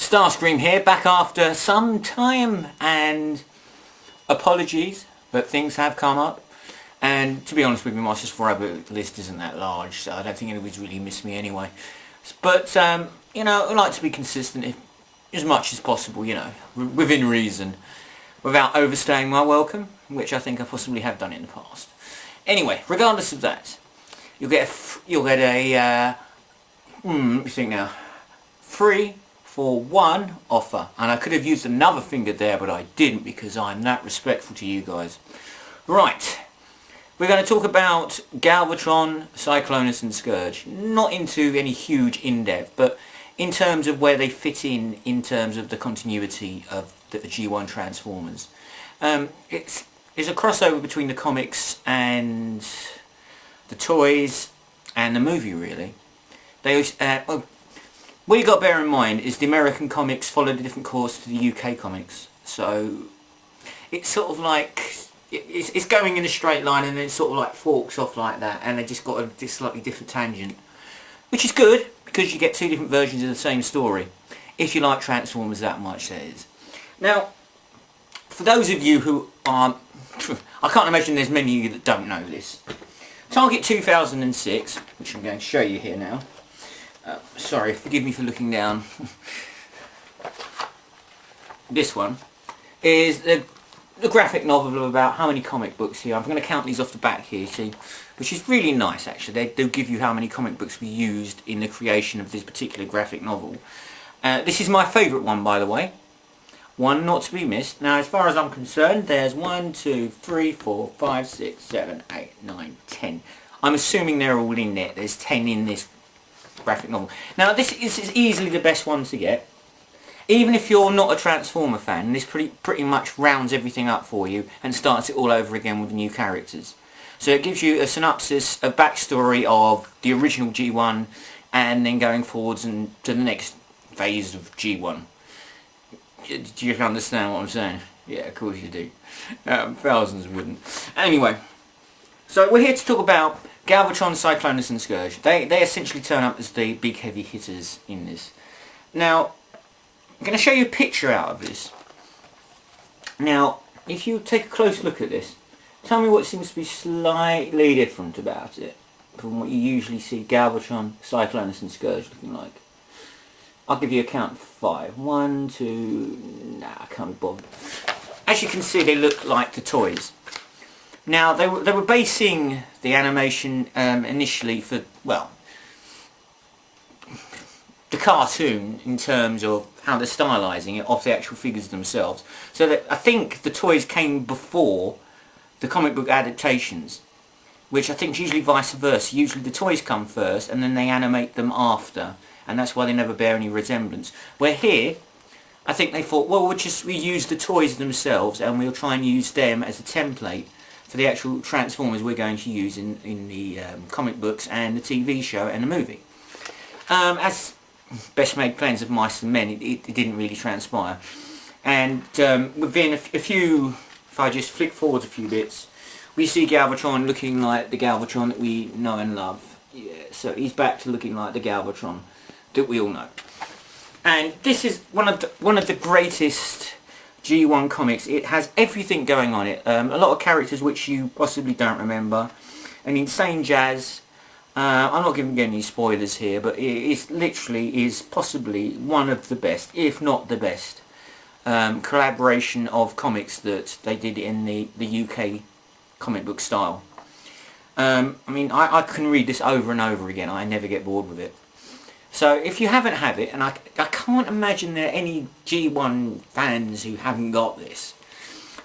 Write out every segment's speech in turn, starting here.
Starscream here, back after some time, and apologies, but things have come up. And to be honest with you, my subscriber list isn't that large, so I don't think anybody's really missed me anyway. But, you know, I like to be consistent as much as possible, you know, within reason, without overstaying my welcome, which I think I possibly have done in the past. Anyway, regardless of that, you'll get a let me think now, 3 for 1 offer. And I could have used another finger there, but I didn't because I'm that respectful to you guys. Right, we're going to talk about Galvatron, Cyclonus and Scourge. Not into any huge in-depth, but in terms of where they fit in terms of the continuity of the G1 Transformers. It's a crossover between the comics and the toys and the movie, really. They what you got to bear in mind is the American comics followed a different course to the UK comics, so it's sort of like it's going in a straight line and then it sort of like forks off like that, and they just got a slightly different tangent, which is good because you get two different versions of the same story if you like Transformers that much, that is. Now, for those of you who aren't, I can't imagine there's many of you that don't know this. Target 2006, which I'm going to show you here now. Sorry, forgive me for looking down. This one is the graphic novel of about how many comic books here. I'm going to count these off the back here, see, which is really nice actually. They do give you how many comic books we used in the creation of this particular graphic novel. This is my favourite one, by the way. One not to be missed. Now, as far as I'm concerned, there's 1, 2, 3, 4, 5, 6, 7, 8, 9, 10. I'm assuming they're all in there. There's 10 in this graphic novel. Now, this is easily the best one to get. Even if you're not a Transformer fan, this pretty much rounds everything up for you and starts it all over again with new characters. So it gives you a synopsis, a backstory of the original G1, and then going forwards and to the next phase of G1. Do you understand what I'm saying? Yeah, of course you do. Thousands wouldn't. Anyway, so we're here to talk about Galvatron, Cyclonus and Scourge. They essentially turn up as the big heavy hitters in this. Now, I'm going to show you a picture out of this. Now, if you take a close look at this, tell me what seems to be slightly different about it from what you usually see Galvatron, Cyclonus and Scourge looking like. I'll give you a count of 5. 1, 2... Nah, I can't be bothered. As you can see, they look like the toys. Now, they were basing the animation initially for, well, the cartoon in terms of how they're stylising it off the actual figures themselves. So that I think the toys came before the comic book adaptations, which I think is usually vice versa. Usually the toys come first and then they animate them after, and that's why they never bear any resemblance. Where here, I think they thought, well, we use the toys themselves and we'll try and use them as a template for the actual Transformers we're going to use in the comic books and the TV show and the movie. As best made plans of mice and men, it didn't really transpire. And within a few, if I just flick forward a few bits, we see Galvatron looking like the Galvatron that we know and love. Yeah, so he's back to looking like the Galvatron that we all know. And this is one of the greatest G1 comics. It has everything going on it. A lot of characters which you possibly don't remember. An insane jazz. I'm not giving any spoilers here, but it literally is possibly one of the best, if not the best, collaboration of comics that they did in the UK comic book style. I mean, I can read this over and over again. I never get bored with it. So if you haven't had it, and I can't imagine there are any G1 fans who haven't got this,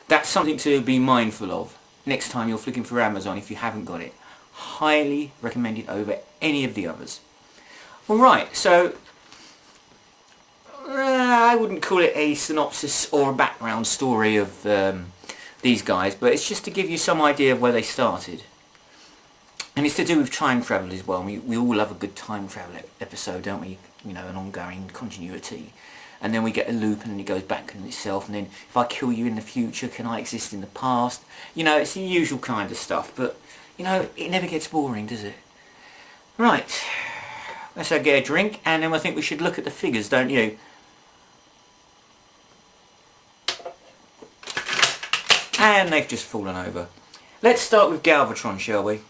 that's something to be mindful of next time you're flicking through Amazon if you haven't got it. Highly recommended over any of the others. Alright, so I wouldn't call it a synopsis or a background story of these guys, but it's just to give you some idea of where they started. And it's to do with time travel as well. We all love a good time travel episode, don't we? You know, an ongoing continuity. And then we get a loop and it goes back on itself, and then if I kill you in the future, can I exist in the past? You know, it's the usual kind of stuff, but, you know, it never gets boring, does it? Right, let's get a drink, and then I think we should look at the figures, don't you? And they've just fallen over. Let's start with Galvatron, shall we?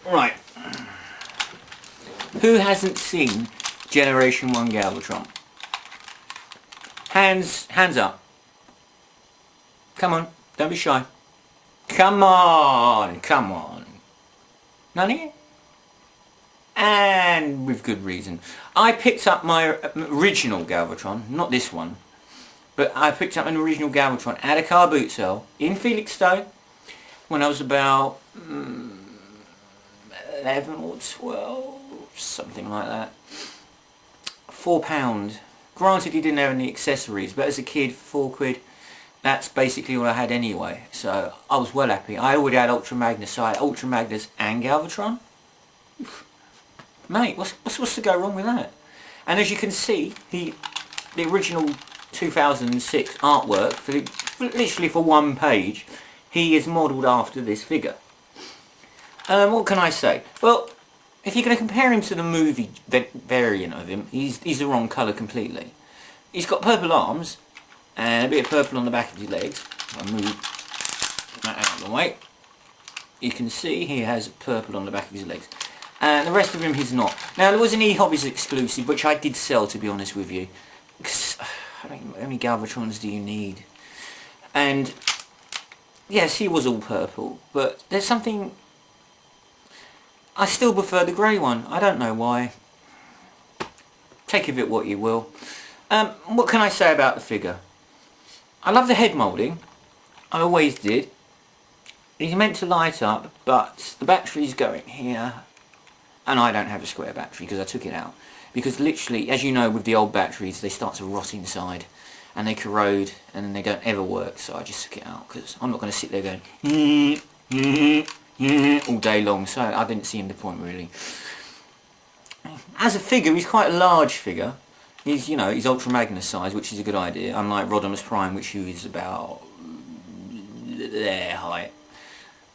Right. Who hasn't seen Generation 1 Galvatron? Hands up. Come on, don't be shy. Come on. None of you? And with good reason. I picked up my original Galvatron, not this one, but I picked up an original Galvatron at a car boot sale in Felixstowe when I was about 11 or 12, something like that. £4. Granted, he didn't have any accessories, but as a kid, £4, that's basically all I had anyway. So I was well happy. I already had Ultra Magnus, so I had Ultra Magnus and Galvatron. Mate, what's to go wrong with that? And as you can see, the original 2006 artwork, literally for one page, he is modelled after this figure. What can I say? Well, if you're going to compare him to the movie variant of him, he's the wrong colour completely. He's got purple arms and a bit of purple on the back of his legs. I'll move that out of the way. You can see he has purple on the back of his legs. And the rest of him he's not. Now there was an eHobbies exclusive which I did sell, to be honest with you. Because, I mean, how many Galvatrons do you need? And yes, he was all purple, but there's something... I still prefer the grey one. I don't know why. Take of it what you will. What can I say about the figure? I love the head moulding. I always did. He's meant to light up, but the battery's going here. And I don't have a square battery because I took it out. Because literally, as you know, with the old batteries, they start to rot inside. And they corrode, and they don't ever work. So I just took it out, because I'm not going to sit there going... all day long, so I didn't see the point really. As a figure, he's quite a large figure. He's, you know, he's Ultra Magnus size, which is a good idea, unlike Rodimus Prime, which is about their height.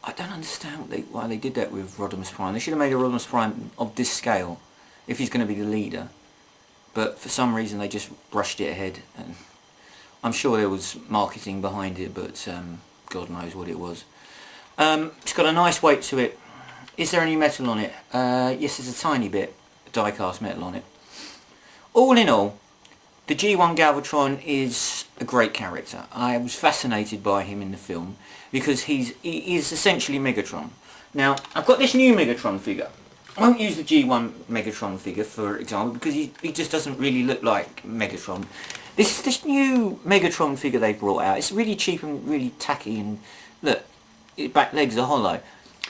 I don't understand why they did that with Rodimus Prime. They should have made a Rodimus Prime of this scale, if he's going to be the leader. But for some reason they just brushed it ahead, and I'm sure there was marketing behind it, but God knows what it was. It's got a nice weight to it. Is there any metal on it? Yes, there's a tiny bit of die-cast metal on it. All in all, the G1 Galvatron is a great character. I was fascinated by him in the film because he is essentially Megatron. Now, I've got this new Megatron figure. I won't use the G1 Megatron figure, for example, because he just doesn't really look like Megatron. This new Megatron figure they brought out, it's really cheap and really tacky, and look, his back legs are hollow.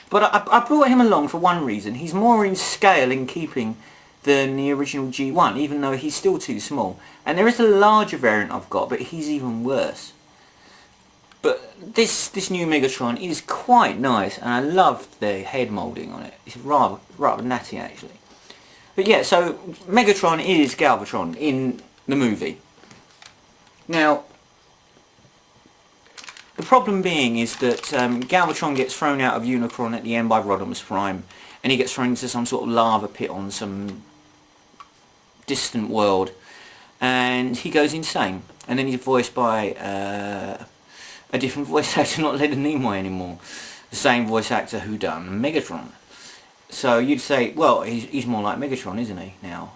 But I brought him along for one reason. He's more in scale in keeping than the original G1, even though he's still too small. And there is a larger variant I've got, but he's even worse. But this new Megatron is quite nice, and I love the head moulding on it. It's rather natty actually. But yeah, so Megatron is Galvatron in the movie. Now, the problem being is that Galvatron gets thrown out of Unicron at the end by Rodimus Prime, and he gets thrown into some sort of lava pit on some distant world, and he goes insane. And then he's voiced by a different voice actor, not Leonard Nimoy anymore. The same voice actor who done Megatron. So you'd say, well, he's more like Megatron, isn't he, now?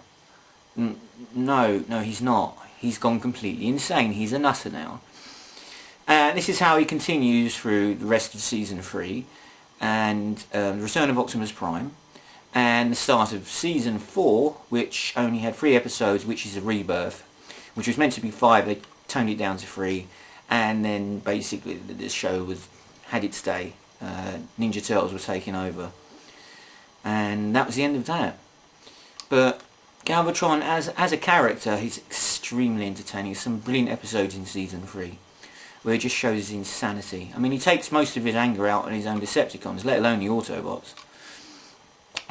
No, he's not. He's gone completely insane. He's a nutter now. This is how he continues through the rest of Season 3, and the return of Optimus Prime, and the start of Season 4, which only had 3 episodes, which is a rebirth, which was meant to be 5, they toned it down to 3, and then basically the show had its day. Ninja Turtles were taking over, and that was the end of that. But Galvatron, as a character, he's extremely entertaining. Some brilliant episodes in Season 3. Where it just shows his insanity. I mean, he takes most of his anger out on his own Decepticons, let alone the Autobots.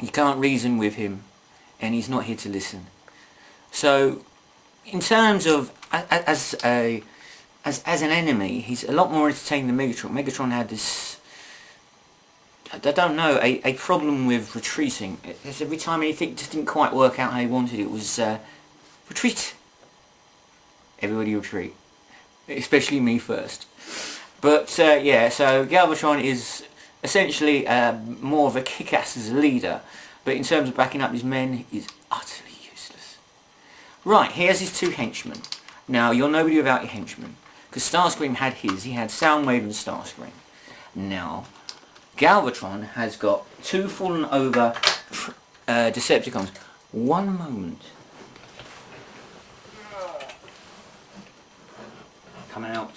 You can't reason with him, and he's not here to listen. So, in terms of as an enemy, he's a lot more entertaining than Megatron. Megatron had this, I don't know, a problem with retreating. Every time anything just didn't quite work out how he wanted, it was retreat. Everybody retreat. Especially me first. But yeah, so Galvatron is essentially more of a kick-ass as a leader, but in terms of backing up his men, he's utterly useless. Right, here's his two henchmen. Now, you're nobody without your henchmen, because Starscream had his. He had Soundwave and Starscream. Now, Galvatron has got two fallen over Decepticons. One moment. Coming out.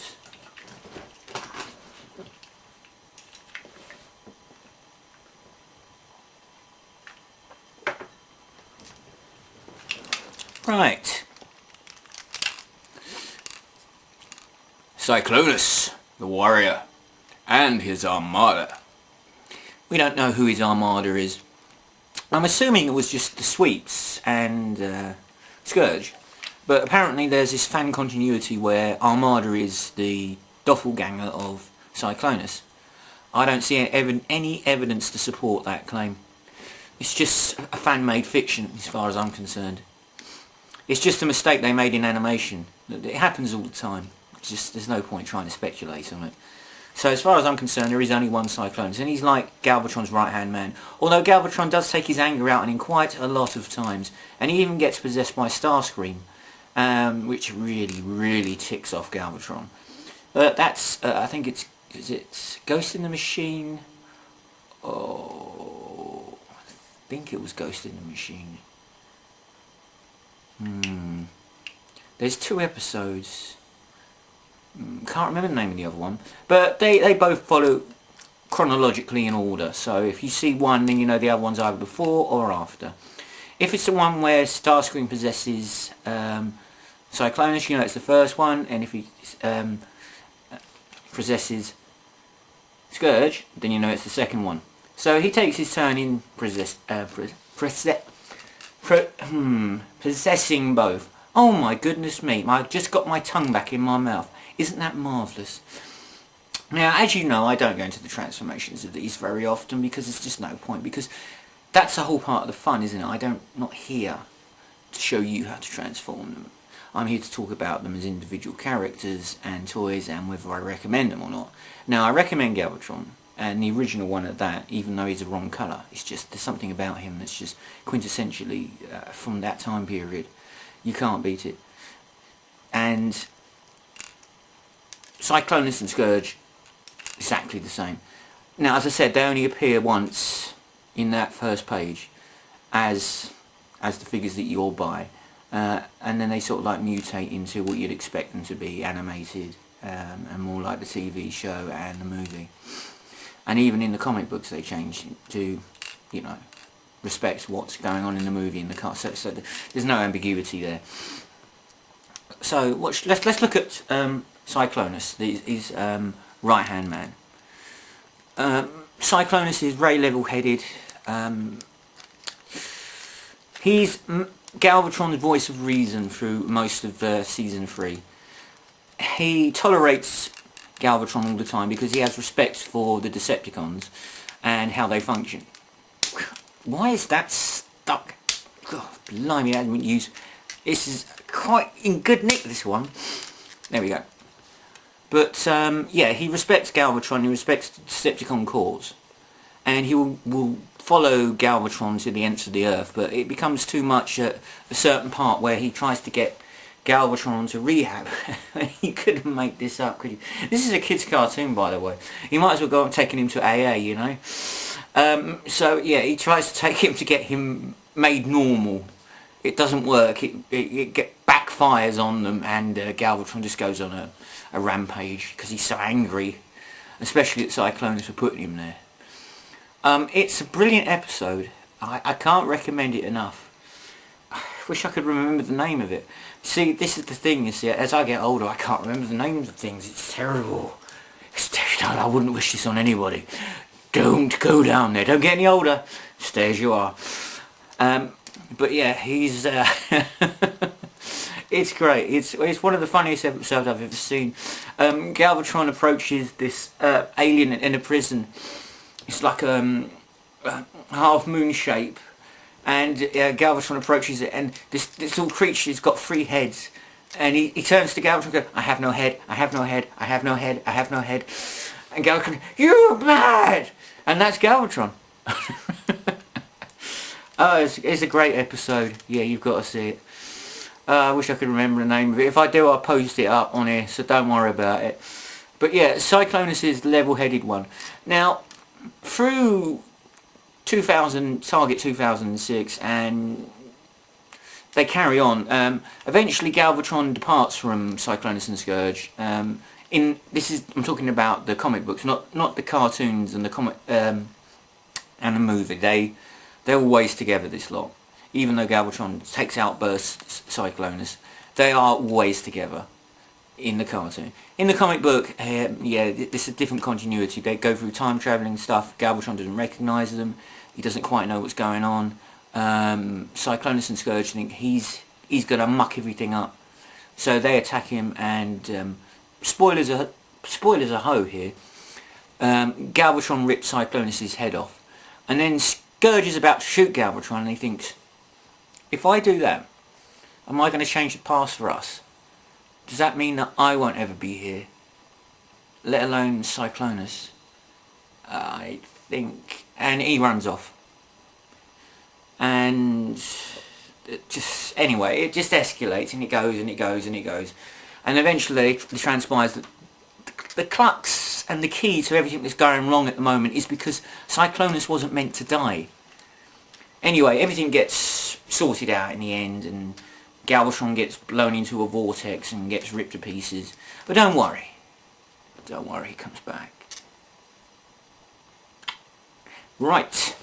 Right. Cyclonus, the warrior, and his armada. We don't know who his armada is. I'm assuming it was just the Sweeps and Scourge. But apparently there's this fan continuity where Armada is the doppelganger of Cyclonus. I don't see any evidence to support that claim. It's just a fan-made fiction as far as I'm concerned. It's just a mistake they made in animation. It happens all the time. There's no point trying to speculate on it. So as far as I'm concerned, there is only one Cyclonus, and he's like Galvatron's right-hand man. Although Galvatron does take his anger out on him quite a lot of times, and he even gets possessed by Starscream, which really, really ticks off Galvatron. That's, I think it's Ghost in the Machine? Oh, I think it was Ghost in the Machine. There's 2 episodes. Can't remember the name of the other one, but they both follow chronologically in order, so if you see one then you know the other one's either before or after. If it's the one where Starscream possesses Cyclonus, you know it's the first one, and if he possesses Scourge, then you know it's the second one. So he takes his turn in possessing both. Oh my goodness me, I just got my tongue back in my mouth. Isn't that marvellous? Now, as you know, I don't go into the transformations of these very often because there's just no point, because that's the whole part of the fun, isn't it? I'm not here to show you how to transform them. I'm here to talk about them as individual characters and toys and whether I recommend them or not. Now, I recommend Galvatron, and the original one at that, even though he's the wrong colour. It's just, there's something about him that's just quintessentially from that time period. You can't beat it. And Cyclonus and Scourge, exactly the same. Now, as I said, they only appear once in that first page as the figures that you all buy, and then they sort of like mutate into what you'd expect them to be, animated, and more like the TV show and the movie. And even in the comic books they change to, you know, respect what's going on in the movie and the car. So there's no ambiguity there. So let's look at Cyclonus, his right-hand man. Cyclonus is very level-headed. He's Galvatron's voice of reason through most of Season 3. He tolerates Galvatron all the time because he has respect for the Decepticons and how they function. Why is that stuck? God, blimey, I haven't used. This is quite in good nick, this one. There we go. But yeah, he respects Galvatron, he respects the Decepticon cause, and he will follow Galvatron to the ends of the earth, but it becomes too much at a certain part where he tries to get Galvatron to rehab. You couldn't make this up, could you? This is a kid's cartoon, by the way. You might as well go and taking him to AA, you know. So yeah, he tries to take him to get him made normal. It doesn't work. It backfires on them, and Galvatron just goes on a rampage because he's so angry, especially at Cyclonus for putting him there. It's a brilliant episode. I can't recommend it enough. I wish I could remember the name of it. See, this is the thing, you see, as I get older I can't remember the names of things. It's terrible. It's terrible. I wouldn't wish this on anybody. Don't go down there. Don't get any older. Stay as you are. But yeah, he's it's great. It's one of the funniest episodes I've ever seen. Galvatron approaches this alien in a prison. It's like a half moon shape, and Galvatron approaches it, and this little creature's got 3 heads, And he turns to Galvatron and goes, I have no head, I have no head, I have no head, I have no head. And Galvatron, you're mad! And that's Galvatron. Oh, it's a great episode. Yeah, you've got to see it. I wish I could remember the name of it. If I do, I'll post it up on here, so don't worry about it. But yeah, Cyclonus is the level-headed one. Now, through Target 2006, and they carry on. Eventually, Galvatron departs from Cyclonus and Scourge. I'm talking about the comic books, not the cartoons and the comic and the movie. They're always together, this lot. Even though Galvatron takes outbursts Cyclonus, they are always together in the cartoon. In the comic book, yeah, this is a different continuity. They go through time travelling stuff. Galvatron doesn't recognise them. He doesn't quite know what's going on. Cyclonus and Scourge think he's going to muck everything up. So they attack him, and spoilers are ho here. Galvatron rips Cyclonus' head off. And then Scourge is about to shoot Galvatron, and he thinks, if I do that, am I going to change the past for us? Does that mean that I won't ever be here? Let alone Cyclonus? I think... And he runs off. And... it just escalates, and it goes, and it goes, and it goes. And eventually it transpires that the crux and the key to everything that's going wrong at the moment is because Cyclonus wasn't meant to die. Anyway, everything gets sorted out in the end, and Galvatron gets blown into a vortex and gets ripped to pieces. But don't worry, he comes back. Right,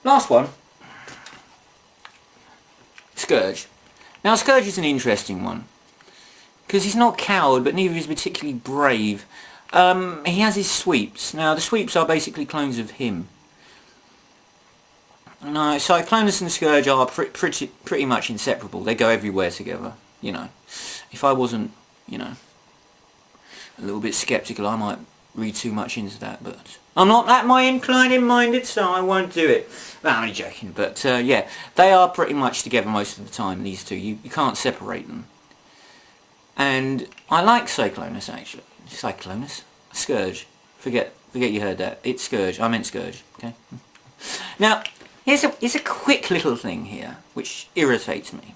last one. Scourge. Now Scourge is an interesting one, because he's not a coward, but neither is he particularly brave. He has his sweeps. Now the sweeps are basically clones of him. No, Cyclonus and Scourge are pretty much inseparable. They go everywhere together, you know. If I wasn't, you know, a little bit sceptical, I might read too much into that, but I'm not that inclined-minded, so I won't do it. No, I'm only joking, but yeah, they are pretty much together most of the time, these two. You can't separate them. And I like Cyclonus, actually. Cyclonus? Scourge. Forget you heard that. It's Scourge. I meant Scourge, okay? Now, here's a quick little thing here, which irritates me.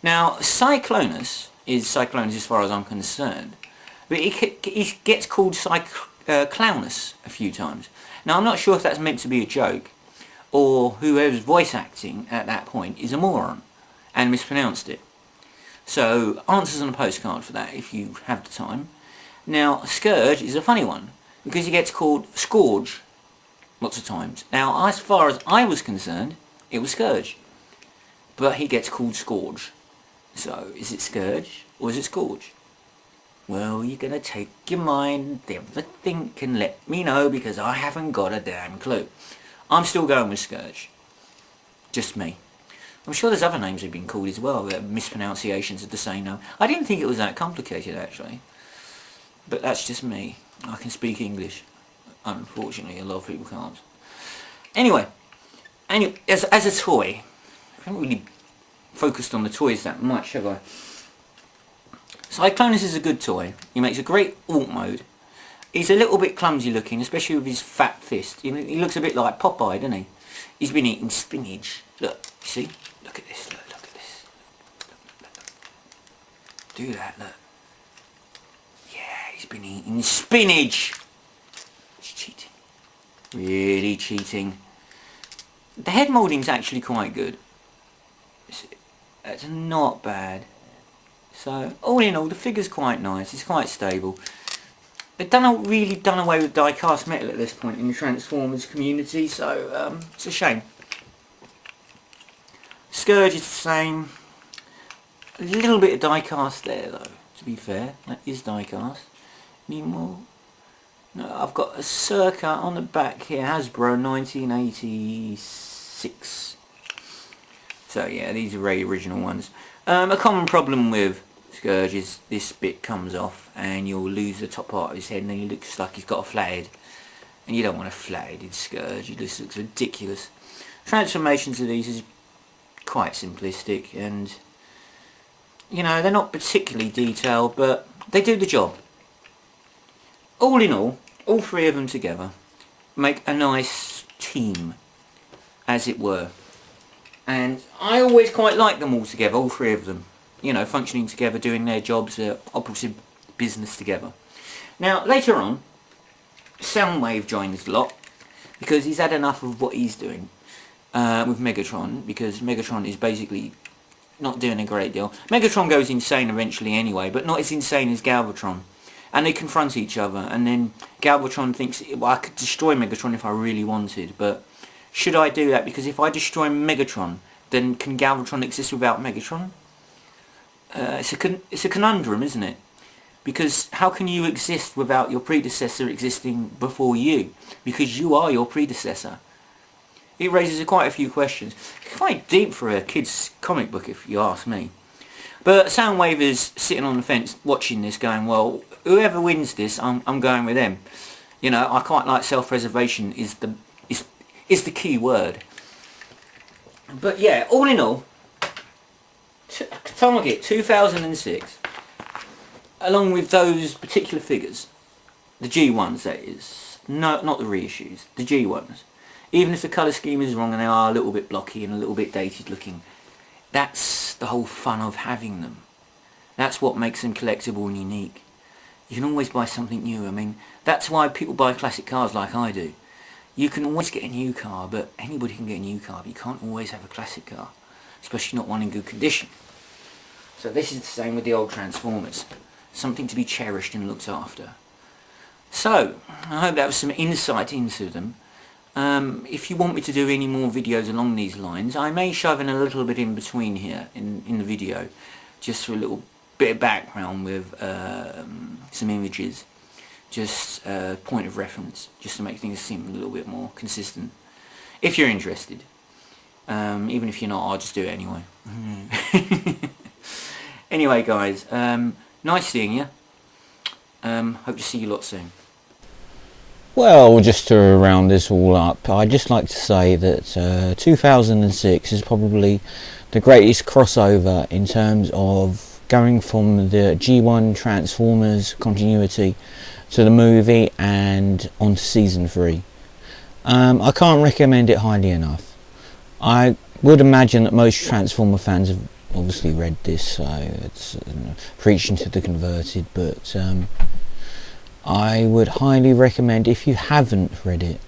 Now, Cyclonus is Cyclonus as far as I'm concerned, but he gets called Clownus a few times. Now, I'm not sure if that's meant to be a joke, or whoever's voice acting at that point is a moron and mispronounced it. So, answers on a postcard for that if you have the time. Now, Scourge is a funny one, because he gets called Scourge lots of times. Now, as far as I was concerned, it was Scourge. But he gets called Scourge. So, is it Scourge or is it Scourge? Well, you're going to take your mind, have a think, and let me know, because I haven't got a damn clue. I'm still going with Scourge. Just me. I'm sure there's other names they've been called as well, mispronunciations of the same name. I didn't think it was that complicated, actually. But that's just me. I can speak English. Unfortunately, a lot of people can't. Anyway, as a toy, I haven't really focused on the toys that much, have I? Cyclonus is a good toy. He makes a great alt mode. He's a little bit clumsy looking, especially with his fat fist. He looks a bit like Popeye, doesn't he? He's been eating spinach. Look, you see? Look at this, look at this. Look. Do that, look. Yeah, he's been eating spinach. It's cheating. Really cheating. The head moulding's actually quite good. It's not bad. So, all in all, the figure's quite nice. It's quite stable. They've really done away with die-cast metal at this point in the Transformers community, so it's a shame. Scourge is the same. A little bit of die-cast there, though, to be fair. That is die-cast. Need more? No, I've got a Circa on the back here, Hasbro 1986. So yeah, these are very original ones. A common problem with Scourge is this bit comes off and you'll lose the top part of his head, and then he looks like he's got a flat head. And you don't want a flat-headed Scourge, it just looks ridiculous. Transformations of these is quite simplistic, and You know, they're not particularly detailed, but they do the job. All in all three of them together make a nice team, as it were. And I always quite like them all together, all three of them. You know, functioning together, doing their jobs, opposite business together. Now, later on, Soundwave joins the lot, because he's had enough of what he's doing with Megatron, because Megatron is basically not doing a great deal. Megatron goes insane eventually anyway, but not as insane as Galvatron. And they confront each other, and then Galvatron thinks, well, I could destroy Megatron if I really wanted, but should I do that? Because if I destroy Megatron, then can Galvatron exist without Megatron? It's a conundrum, isn't it? Because how can you exist without your predecessor existing before you? Because you are your predecessor. It raises quite a few questions. It's quite deep for a kid's comic book, if you ask me. But Soundwave is sitting on the fence watching this going, well, whoever wins this, I'm going with them. You know, I quite like self-preservation is the key word. But yeah, all in all, Target 2006, along with those particular figures, the G1s that is, no, not the reissues, the G1s, even if the colour scheme is wrong and they are a little bit blocky and a little bit dated looking, that's the whole fun of having them. That's what makes them collectible and unique. You can always buy something new. I mean, that's why people buy classic cars like I do. You can always get a new car, but anybody can get a new car, but you can't always have a classic car, especially not one in good condition. So this is the same with the old Transformers. Something to be cherished and looked after. So, I hope that was some insight into them. If you want me to do any more videos along these lines, I may shove in a little bit in between here in the video, just for a little bit of background with some images, just a point of reference, just to make things seem a little bit more consistent. If you're interested. Even if you're not, I'll just do it anyway. Anyway guys, nice seeing you. Hope to see you lot soon. Well, just to round this all up, I'd just like to say that 2006 is probably the greatest crossover in terms of going from the G1 Transformers continuity to the movie and on to season 3. I can't recommend it highly enough. I would imagine that most Transformer fans have obviously read this, so it's preaching to the converted, but I would highly recommend, if you haven't read it,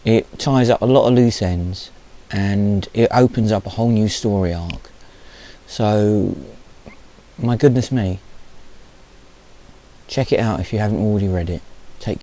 it ties up a lot of loose ends and it opens up a whole new story arc. So, my goodness me, check it out if you haven't already read it.